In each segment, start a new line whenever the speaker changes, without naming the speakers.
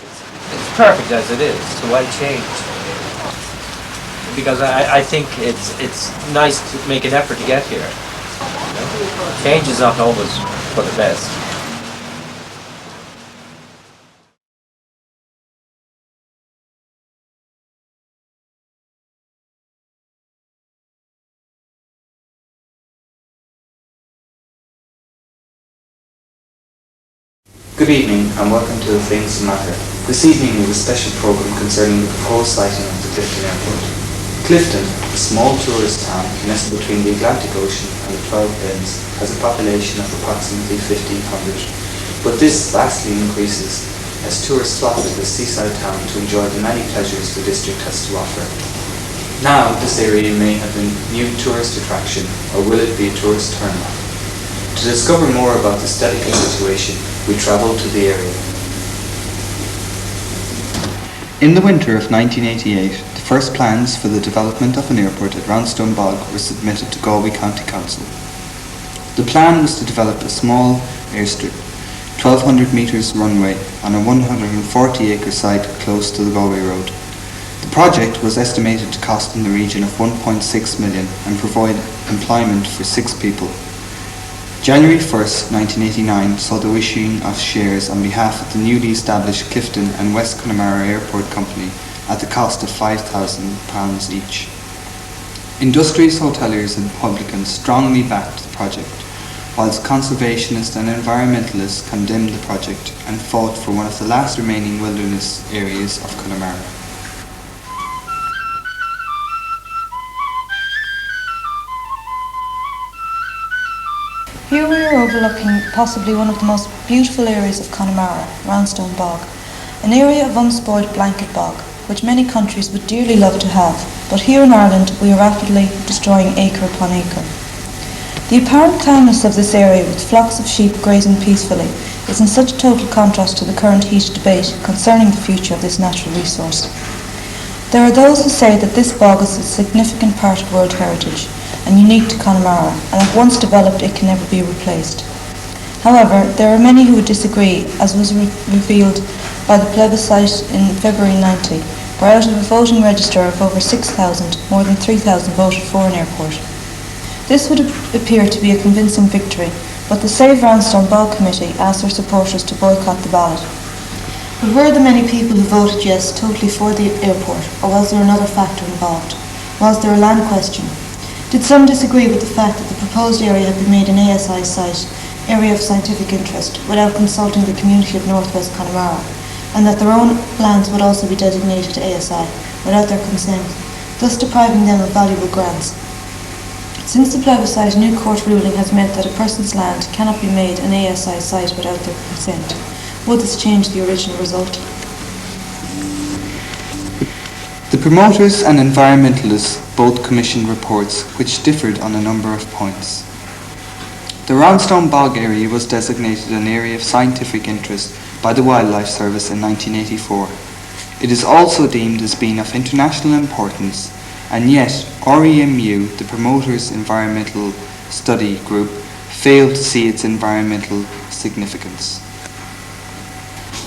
It's perfect as it is, so why change? Because I think it's nice to make an effort to get here. You know? Change is not always for the best.
Good evening and welcome to The Things That Matter. This evening we have a special programme concerning the proposed siting of the Clifden Airport. Clifden, a small tourist town nestled between the Atlantic Ocean and the 12 Bends, has a population of approximately 1,500. But this vastly increases as tourists flock to the seaside town to enjoy the many pleasures the district has to offer. Now this area may have a new tourist attraction, or will it be a tourist turnoff? To discover more about this delicate situation, we travelled to the area. In the winter of 1988, the first plans for the development of an airport at Roundstone Bog were submitted to Galway County Council. The plan was to develop a small airstrip, 1,200 metres runway on a 140-acre site close to the Galway Road. The project was estimated to cost in the region of 1.6 million and provide employment for 6 people. January 1st, 1989 saw the issuing of shares on behalf of the newly established Clifden and West Connemara Airport Company at the cost of £5,000 each. Industrious hoteliers and publicans strongly backed the project, whilst conservationists and environmentalists condemned the project and fought for one of the last remaining wilderness areas of Connemara.
Here we are overlooking possibly one of the most beautiful areas of Connemara, Roundstone Bog, an area of unspoiled blanket bog, which many countries would dearly love to have, but here in Ireland we are rapidly destroying acre upon acre. The apparent calmness of this area, with flocks of sheep grazing peacefully, is in such total contrast to the current heated debate concerning the future of this natural resource. There are those who say that this bog is a significant part of world heritage, and unique to Connemara, and if once developed it can never be replaced. However, there are many who would disagree, as was revealed by the plebiscite in February 90, where out of a voting register of over 6,000, more than 3,000 voted for an airport. This would appear to be a convincing victory, but the Save Roundstone Bog Committee asked their supporters to boycott the ballot. But were the many people who voted yes totally for the airport, or was there another factor involved? Was there a land question? Did some disagree with the fact that the proposed area had been made an ASI site, area of scientific interest, without consulting the community of North West Connemara, and that their own lands would also be designated ASI, without their consent, thus depriving them of valuable grants? Since the plebiscite, a new court ruling has meant that a person's land cannot be made an ASI site without their consent. Would this change the original result?
The promoters and environmentalists both commissioned reports which differed on a number of points. The Roundstone Bog area was designated an area of scientific interest by the Wildlife Service in 1984. It is also deemed as being of international importance, and yet REMU, the promoters' environmental study group, failed to see its environmental significance.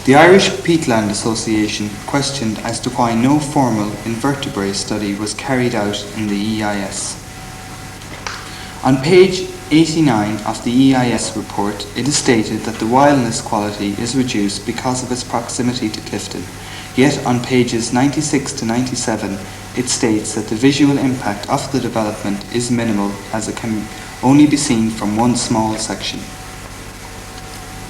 The Irish Peatland Association questioned as to why no formal invertebrate study was carried out in the EIS. On page 89 of the EIS report, it is stated that the wildness quality is reduced because of its proximity to Clifden, yet on pages 96 to 97 it states that the visual impact of the development is minimal, as it can only be seen from one small section.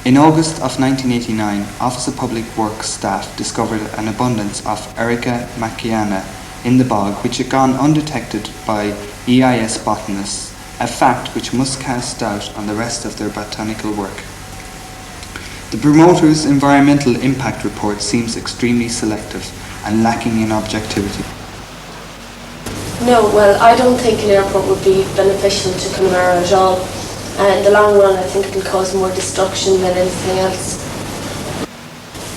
In August of 1989, Office of Public Works staff discovered an abundance of Erica mackaiana in the bog, which had gone undetected by EIS botanists, a fact which must cast doubt on the rest of their botanical work. The promoter's environmental impact report seems extremely selective and lacking in objectivity.
No, well, I don't think an airport would be beneficial to Connemara at all. In the long run, I think it will cause more destruction than anything else.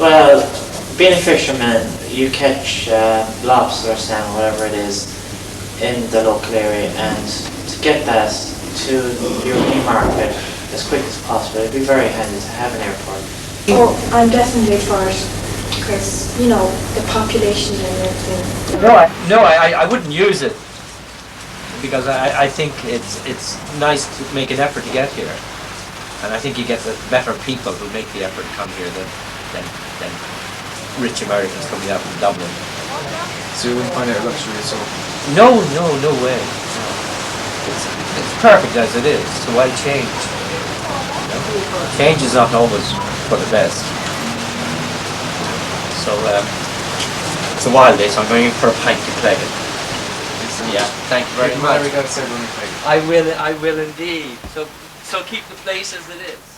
Well, being a fisherman, you catch lobster or salmon, whatever it is, in the local area, and to get that to the European market as quick as possible, it'd be very handy to have an airport.
Oh, I'm definitely for it. Chris. You know, the population and everything.
No, I wouldn't use it because I think it's nice to make an effort to get here, and I think you get the better people who make the effort to come here than rich Americans coming out from Dublin.
So you wouldn't find it a luxury at all?
No way. No. It's perfect as it is. So why change? You know? Change is not always for the best. So it's a wild day, so I'm going for a pint to play it. Yeah, thank you very much.
We got to say when we play.
I will indeed. So keep the place as it is.